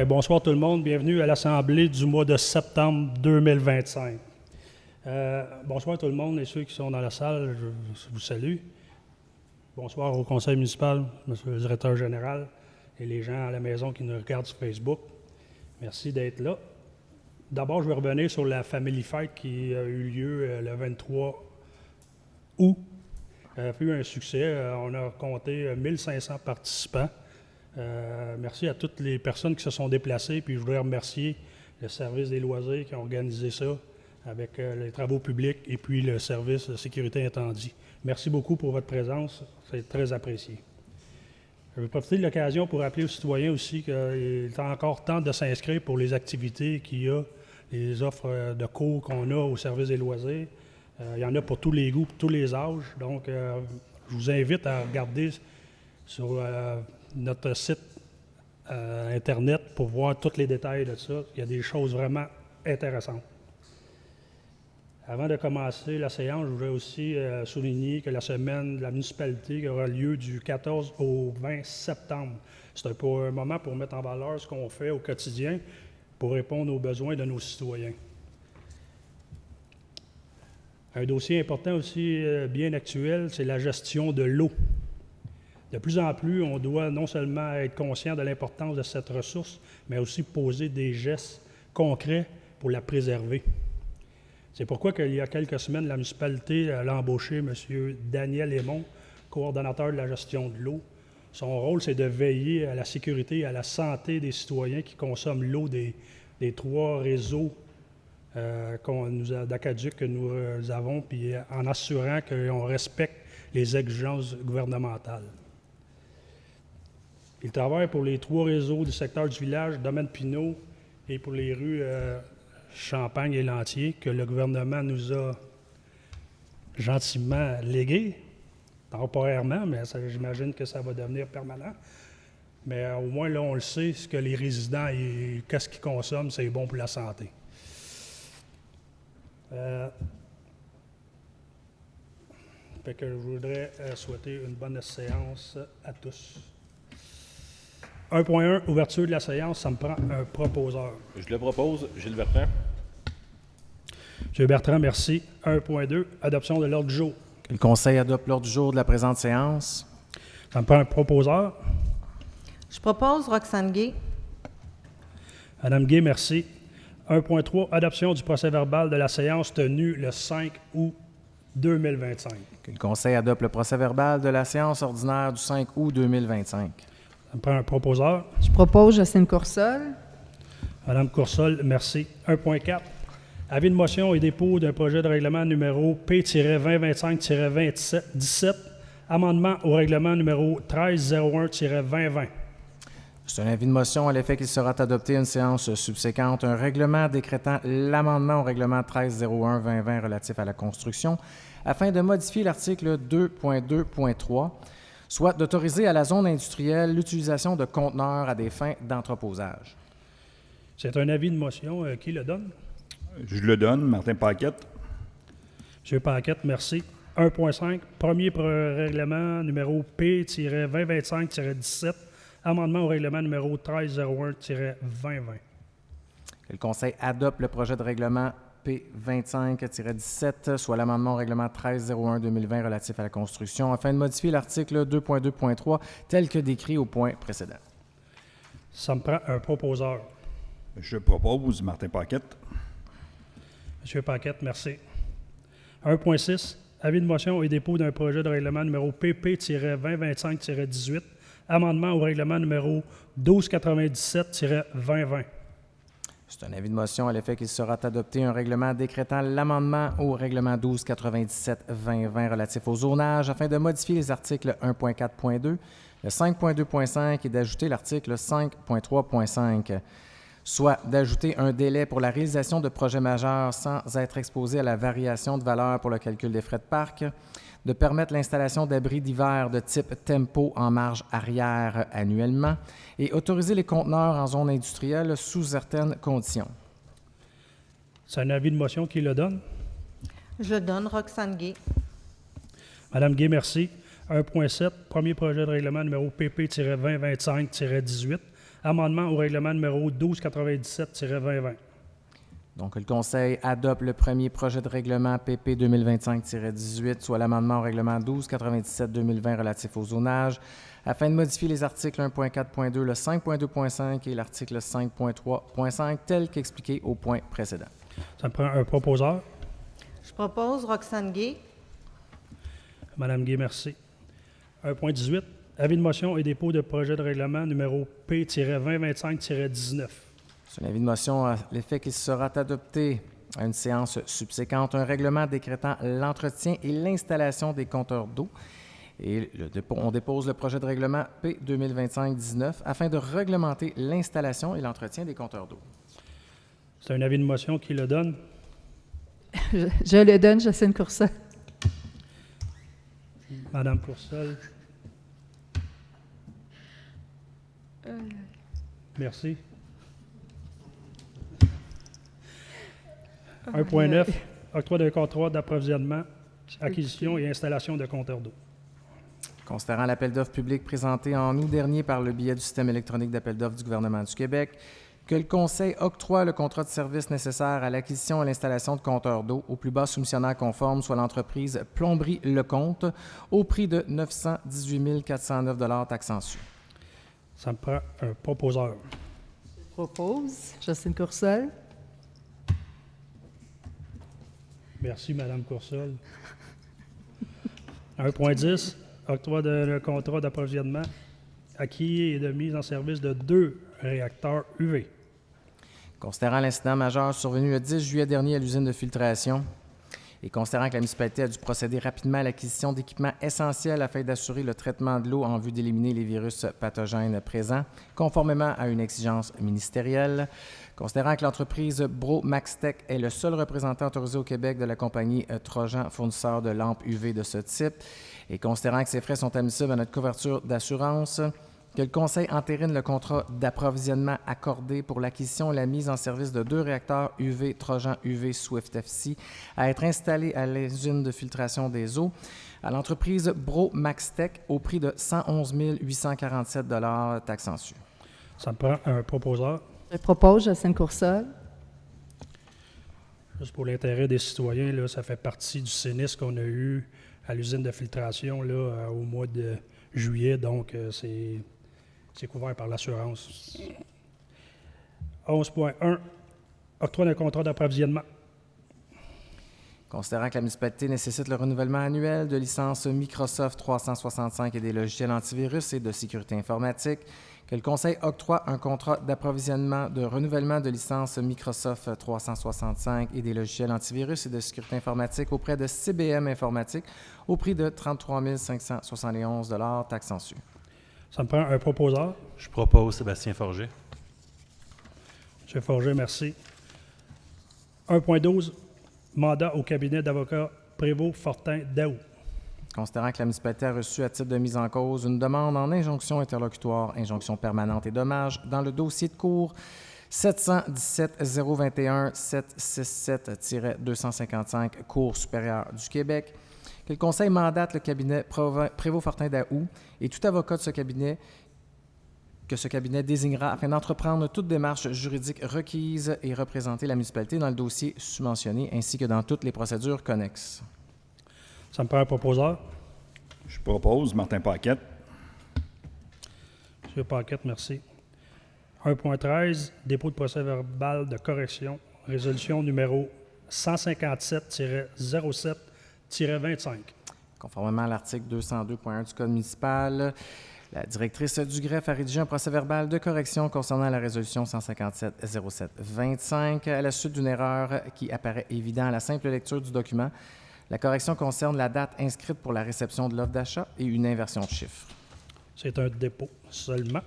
Bonsoir tout le monde, bienvenue à l'Assemblée du mois de septembre 2025. Bonsoir tout le monde et ceux qui sont dans la salle, je vous salue. Bonsoir au conseil municipal, monsieur le directeur général et les gens à la maison qui nous regardent sur Facebook. Merci d'être là. D'abord, je vais revenir sur la Family Fight qui a eu lieu le 23 août. Ça a eu un succès, on a compté 1500 participants. Merci à toutes les personnes qui se sont déplacées, puis je voudrais remercier le service des loisirs qui a organisé ça avec les travaux publics et puis le service de sécurité incendie. Merci beaucoup pour votre présence, c'est très apprécié. Je vais profiter de l'occasion pour rappeler aux citoyens aussi qu'il est encore temps de s'inscrire pour les activités qu'il y a, les offres de cours qu'on a au service des loisirs. Il y en a pour tous les goûts, pour tous les âges, donc je vous invite à regarder sur notre site Internet pour voir tous les détails de ça. Il y a des choses vraiment intéressantes. Avant de commencer la séance, je voudrais aussi souligner que la semaine de la municipalité aura lieu du 14 au 20 septembre. C'est un moment pour mettre en valeur ce qu'on fait au quotidien pour répondre aux besoins de nos citoyens. Un dossier important aussi, bien actuel, c'est la gestion de l'eau. De plus en plus, on doit non seulement être conscient de l'importance de cette ressource, mais aussi poser des gestes concrets pour la préserver. C'est pourquoi il y a quelques semaines, la municipalité a embauché M. Daniel Aymon, coordonnateur de la gestion de l'eau. Son rôle, c'est de veiller à la sécurité et à la santé des citoyens qui consomment l'eau des trois réseaux d'aqueduc que nous avons, puis en assurant qu'on respecte les exigences gouvernementales. Il travaille pour les trois réseaux du secteur du village, Domaine Pinot, et pour les rues Champagne et Lantier, que le gouvernement nous a gentiment légués, temporairement, mais j'imagine que ça va devenir permanent. Mais au moins, là, on le sait, ce que les résidents et qu'est-ce qu'ils consomment, c'est bon pour la santé. Fait que je voudrais souhaiter une bonne séance à tous. 1.1, ouverture de la séance, ça me prend un proposeur. Je le propose, Gilles Bertrand. M. Bertrand, merci. 1.2, adoption de l'ordre du jour. Que le Conseil adopte l'ordre du jour de la présente séance. Ça me prend un proposeur. Je propose Roxane Gay. Madame Gay, merci. 1.3, adoption du procès-verbal de la séance tenue le 5 août 2025. Que le Conseil adopte le procès-verbal de la séance ordinaire du 5 août 2025. Ça me prend un proposeur. Je propose Jocelyne Coursol. Madame Coursol, merci. 1.4, avis de motion et dépôt d'un projet de règlement numéro P-2025-17, amendement au règlement numéro 1301-2020. C'est un avis de motion à l'effet qu'il sera adopté une séance subséquente, un règlement décrétant l'amendement au règlement 1301-2020 relatif à la construction, afin de modifier l'article 2.2.3, soit d'autoriser à la zone industrielle l'utilisation de conteneurs à des fins d'entreposage. C'est un avis de motion. Qui le donne? Je le donne, Martin Paquette. M. Paquette, merci. 1.5, premier règlement numéro P-2025-17, amendement au règlement numéro 1301-2020. Que le Conseil adopte le projet de règlement P25-17, soit l'amendement au règlement 1301-2020 relatif à la construction, afin de modifier l'article 2.2.3 tel que décrit au point précédent. Ça me prend un proposeur. Je propose Martin Paquette. M. Paquette, merci. 1.6, avis de motion et dépôt d'un projet de règlement numéro PP-2025-18, amendement au règlement numéro 1297-2020. C'est un avis de motion à l'effet qu'il sera adopté un règlement décrétant l'amendement au règlement 1297-2020 relatif au zonage afin de modifier les articles 1.4.2, le 5.2.5 et d'ajouter l'article 5.3.5, soit d'ajouter un délai pour la réalisation de projets majeurs sans être exposé à la variation de valeur pour le calcul des frais de parc, de permettre l'installation d'abris d'hiver de type tempo en marge arrière annuellement et autoriser les conteneurs en zone industrielle sous certaines conditions. C'est un avis de motion qui le donne? Je donne Roxane Gay. Madame Gay, merci. 1.7, premier projet de règlement numéro PP-2025-18, Amendement au règlement numéro 1297-2020. Donc, le Conseil adopte le premier projet de règlement PP 2025-18, soit l'amendement au règlement 1297-2020 relatif au zonage, afin de modifier les articles 1.4.2, le 5.2.5 et l'article 5.3.5, tel qu'expliqué au point précédent. Ça me prend un proposeur. Je propose Roxane Gay. Madame Gay, merci. 1.18. Avis de motion et dépôt de projet de règlement numéro P-2025-19. C'est un avis de motion à l'effet qu'il sera adopté à une séance subséquente un règlement décrétant l'entretien et l'installation des compteurs d'eau. Et on dépose le projet de règlement P 2025-19 afin de réglementer l'installation et l'entretien des compteurs d'eau. C'est un avis de motion qui le donne. Je le donne, Jocelyne Coursol. Madame Coursol. Merci. 1.9. Octroi d'un contrat d'approvisionnement, acquisition et installation de compteurs d'eau. Considérant l'appel d'offres public présenté en août dernier par le biais du système électronique d'appel d'offres du gouvernement du Québec, que le Conseil octroie le contrat de service nécessaire à l'acquisition et l'installation de compteurs d'eau au plus bas soumissionnaire conforme, soit l'entreprise Plomberie Lecomte, au prix de 918 409 taxes en su. Ça me prend un proposeur. Je propose Jocelyne Coursol. Merci, Madame Coursol. 1.10. Octroi de contrat d'approvisionnement acquis et de mise en service de 2 réacteurs UV. Considérant l'incident majeur survenu le 10 juillet dernier à l'usine de filtration et considérant que la municipalité a dû procéder rapidement à l'acquisition d'équipements essentiels afin d'assurer le traitement de l'eau en vue d'éliminer les virus pathogènes présents, conformément à une exigence ministérielle, considérant que l'entreprise Bro-Maxtec est le seul représentant autorisé au Québec de la compagnie Trojan, fournisseur de lampes UV de ce type, et considérant que ces frais sont admissibles à notre couverture d'assurance, que le Conseil entérine le contrat d'approvisionnement accordé pour l'acquisition et la mise en service de 2 réacteurs UV Trojan UV Swift FC à être installés à l'usine de filtration des eaux à l'entreprise Bro-Maxtec au prix de 111 847 taxes en su. Ça me prend un proposeur. Je propose Jocelyne Coursol. Juste pour l'intérêt des citoyens, là, ça fait partie du sinistre qu'on a eu à l'usine de filtration là, au mois de juillet, donc c'est couvert par l'assurance. 11.1. Octroi d'un contrat d'approvisionnement. Considérant que la municipalité nécessite le renouvellement annuel de licences Microsoft 365 et des logiciels antivirus et de sécurité informatique, que le Conseil octroie un contrat d'approvisionnement de renouvellement de licences Microsoft 365 et des logiciels antivirus et de sécurité informatique auprès de CBM Informatique au prix de 33 571 taxes en su. Ça me prend un proposeur. Je propose Sébastien Forger. M. Forger, merci. 1.12. Mandat au cabinet d'avocat Prévost-Fortin-Daou. Considérant que la municipalité a reçu à titre de mise en cause une demande en injonction interlocutoire, injonction permanente et dommages dans le dossier de cour 717-021-767-255, Cour supérieure du Québec, que le Conseil mandate le cabinet Prévost-Fortin-Daou et tout avocat de ce cabinet que ce cabinet désignera afin d'entreprendre toute démarche juridique requise et représenter la municipalité dans le dossier subventionné ainsi que dans toutes les procédures connexes. Ça me prend un proposeur. Je propose Martin Paquette. M. Paquette, merci. 1.13. Dépôt de procès-verbal de correction. Résolution numéro 157-07-25. Conformément à l'article 202.1 du Code municipal, la directrice du greffe a rédigé un procès-verbal de correction concernant la résolution 157-07-25 à la suite d'une erreur qui apparaît évidente à la simple lecture du document. La correction concerne la date inscrite pour la réception de l'offre d'achat et une inversion de chiffre. C'est un dépôt seulement.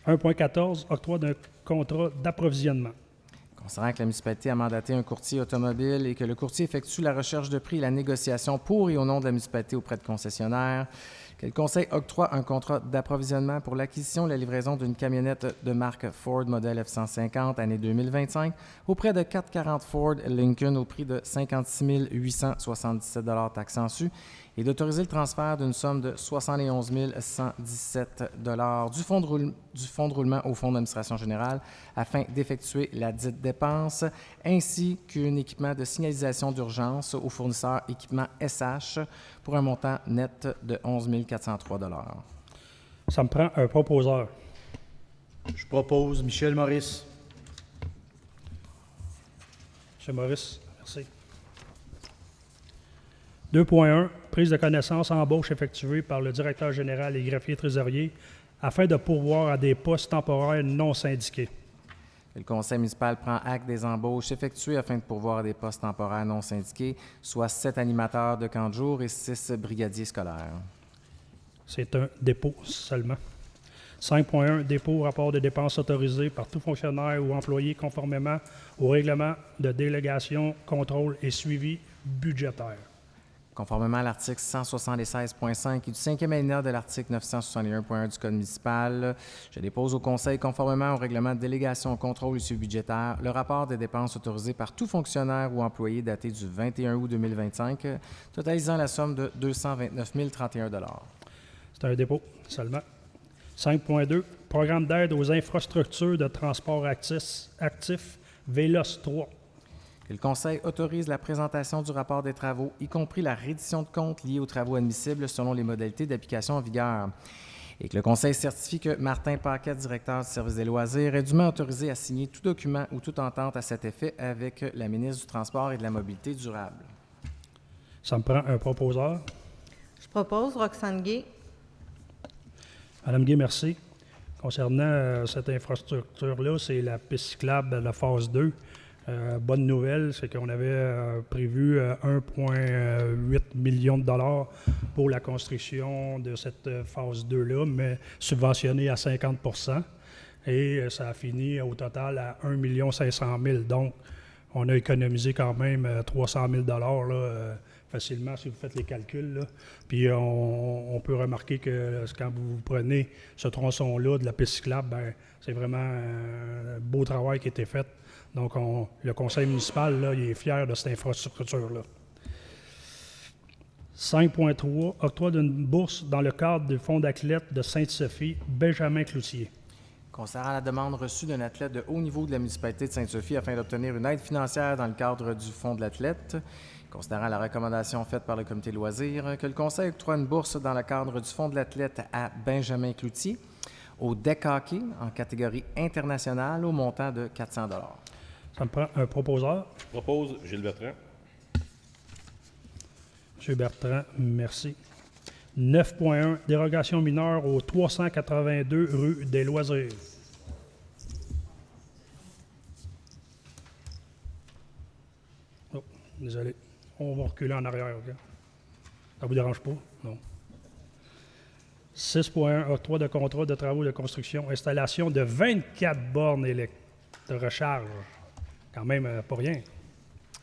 1.14. Octroi d'un contrat d'approvisionnement. Considérant que la municipalité a mandaté un courtier automobile et que le courtier effectue la recherche de prix et la négociation pour et au nom de la municipalité auprès de concessionnaires, que le Conseil octroie un contrat d'approvisionnement pour l'acquisition et la livraison d'une camionnette de marque Ford modèle F-150 année 2025 auprès de 440 Ford Lincoln au prix de 56 877 taxes en su et d'autoriser le transfert d'une somme de 71 117 $ du fonds de roulement au fonds d'administration générale afin d'effectuer la dite dépense, ainsi qu'un équipement de signalisation d'urgence au fournisseur équipement SH pour un montant net de 11 403 $. Ça me prend un proposeur. Je propose Michel Maurice. M. Maurice, merci. 2.1. Prise de connaissance embauche effectuée par le directeur général et greffier trésorier afin de pourvoir à des postes temporaires non syndiqués. Le conseil municipal prend acte des embauches effectuées afin de pourvoir à des postes temporaires non syndiqués, soit 7 animateurs de camp de jour et 6 brigadiers scolaires. C'est un dépôt seulement. 5.1. Dépôt rapport de dépenses autorisé par tout fonctionnaire ou employé conformément au règlement de délégation, contrôle et suivi budgétaire. Conformément à l'article 176.5 et du 5e alinéa de l'article 961.1 du Code municipal, je dépose au Conseil, conformément au règlement de délégation, contrôle et suivi budgétaire, le rapport des dépenses autorisées par tout fonctionnaire ou employé daté du 21 août 2025, totalisant la somme de 229 031 $. C'est un dépôt seulement. 5.2. Programme d'aide aux infrastructures de transport actif VELOS 3. Que le Conseil autorise la présentation du rapport des travaux, y compris la reddition de comptes liés aux travaux admissibles selon les modalités d'application en vigueur. Et que le Conseil certifie que Martin Paquette, directeur du service des loisirs, est dûment autorisé à signer tout document ou toute entente à cet effet avec la ministre du Transport et de la Mobilité durable. Ça me prend un proposeur. Je propose Roxane Gay. Madame Gay, merci. Concernant cette infrastructure-là, c'est la piste cyclable de la phase 2. Bonne nouvelle, c'est qu'on avait prévu 1,8 million de $ pour la construction de cette phase 2-là, mais subventionné à 50 %. Et ça a fini au total à 1 500 000 $. Donc, on a économisé quand même 300 000 $ là, facilement si vous faites les calculs. Là. Puis on peut remarquer que quand vous prenez ce tronçon-là de la piste cyclable, ben, c'est vraiment un beau travail qui a été fait. Donc le conseil municipal là, il est fier de cette infrastructure-là. 5.3. Octroi d'une bourse dans le cadre du fonds d'athlètes de Sainte-Sophie, Benjamin Cloutier. Concernant la demande reçue d'un athlète de haut niveau de la municipalité de Sainte-Sophie afin d'obtenir une aide financière dans le cadre du fonds de l'athlète, considérant la recommandation faite par le comité de loisirs, que le conseil octroie une bourse dans le cadre du fonds de l'athlète à Benjamin Cloutier, au deck hockey en catégorie internationale au montant de 400 $. Ça me prend un proposeur. Je propose Gilles Bertrand. M. Bertrand, merci. 9.1. Dérogation mineure au 382 rue des Loisirs. Oh, désolé. On va reculer en arrière, OK? Ça vous dérange pas? Non. 6.1. Octroi de contrat de travaux de construction. Installation de 24 bornes de recharge. Quand même pas rien.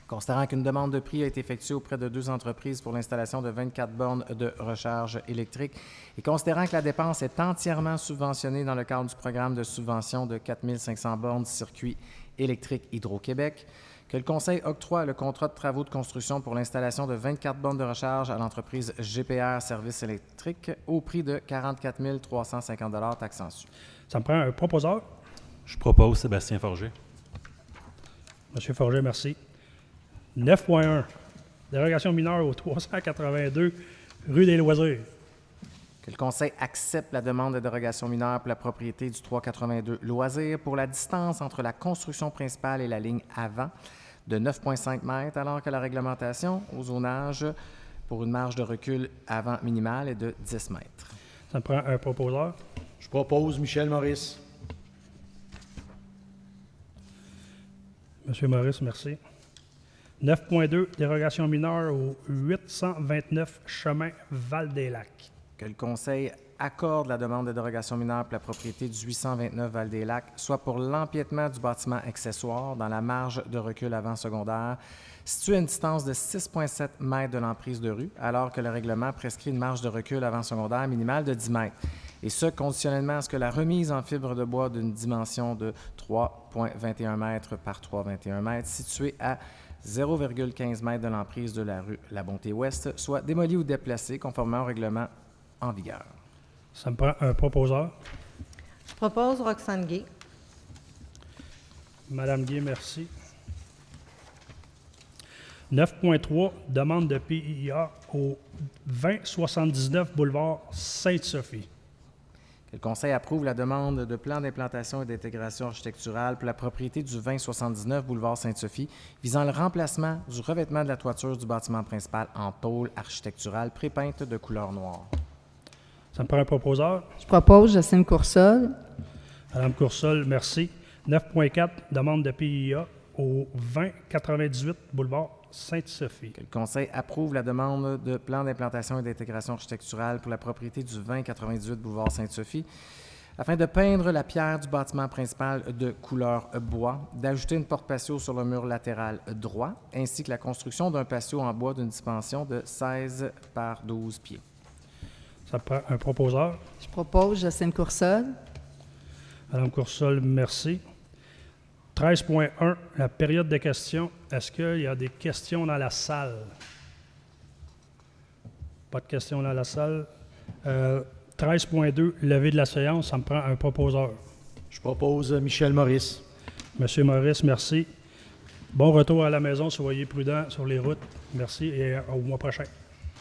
Considérant qu'une demande de prix a été effectuée auprès de 2 entreprises pour l'installation de 24 bornes de recharge électrique et considérant que la dépense est entièrement subventionnée dans le cadre du programme de subvention de 4 500 bornes circuit électrique Hydro-Québec, que le Conseil octroie le contrat de travaux de construction pour l'installation de 24 bornes de recharge à l'entreprise GPR Services électriques au prix de 44 350 $ taxes en su. Ça me prend un proposeur. Je propose Sébastien Forger. M. Forger, merci. 9.1. Dérogation mineure au 382 rue des Loisirs. Que le Conseil accepte la demande de dérogation mineure pour la propriété du 382 Loisirs pour la distance entre la construction principale et la ligne avant de 9,5 mètres, alors que la réglementation au zonage pour une marge de recul avant minimale est de 10 mètres. Ça me prend un proposeur. Je propose Michel Maurice. M. Maurice, merci. 9.2. Dérogation mineure au 829 chemin Val-des-Lacs. Que le Conseil accorde la demande de dérogation mineure pour la propriété du 829 Val-des-Lacs, soit pour l'empiètement du bâtiment accessoire dans la marge de recul avant secondaire, situé à une distance de 6,7 mètres de l'emprise de rue, alors que le règlement prescrit une marge de recul avant secondaire minimale de 10 mètres. Et ce, conditionnellement à ce que la remise en fibre de bois d'une dimension de 3,21 mètres par 3,21 mètres, située à 0,15 m de l'emprise de la rue La Bonté-Ouest soit démolie ou déplacée conformément au règlement en vigueur. Ça me prend un proposeur. Je propose Roxane Gay. Madame Gay, merci. 9.3, demande de PIA au 2079 boulevard Sainte-Sophie. Que le Conseil approuve la demande de plan d'implantation et d'intégration architecturale pour la propriété du 2079 boulevard Sainte-Sophie visant le remplacement du revêtement de la toiture du bâtiment principal en tôle architecturale prépeinte de couleur noire. Ça me prend un proposeur. Je propose Jocelyne Coursol. Madame Coursol, merci. 9.4, demande de PIA au 2098 boulevard Sainte-Sophie. Que le Conseil approuve la demande de plan d'implantation et d'intégration architecturale pour la propriété du 2098 boulevard Sainte-Sophie afin de peindre la pierre du bâtiment principal de couleur bois, d'ajouter une porte patio sur le mur latéral droit, ainsi que la construction d'un patio en bois d'une dimension de 16 par 12 pieds. Ça me prend un proposeur. Je propose Jocelyne Coursol. Madame Coursol, merci. 13.1, la période de questions. Est-ce qu'il y a des questions dans la salle? Pas de questions dans la salle. 13.2, levée de la séance. Ça me prend un proposeur. Je propose Michel Maurice. Monsieur Maurice, merci. Bon retour à la maison. Soyez prudents sur les routes. Merci et au mois prochain.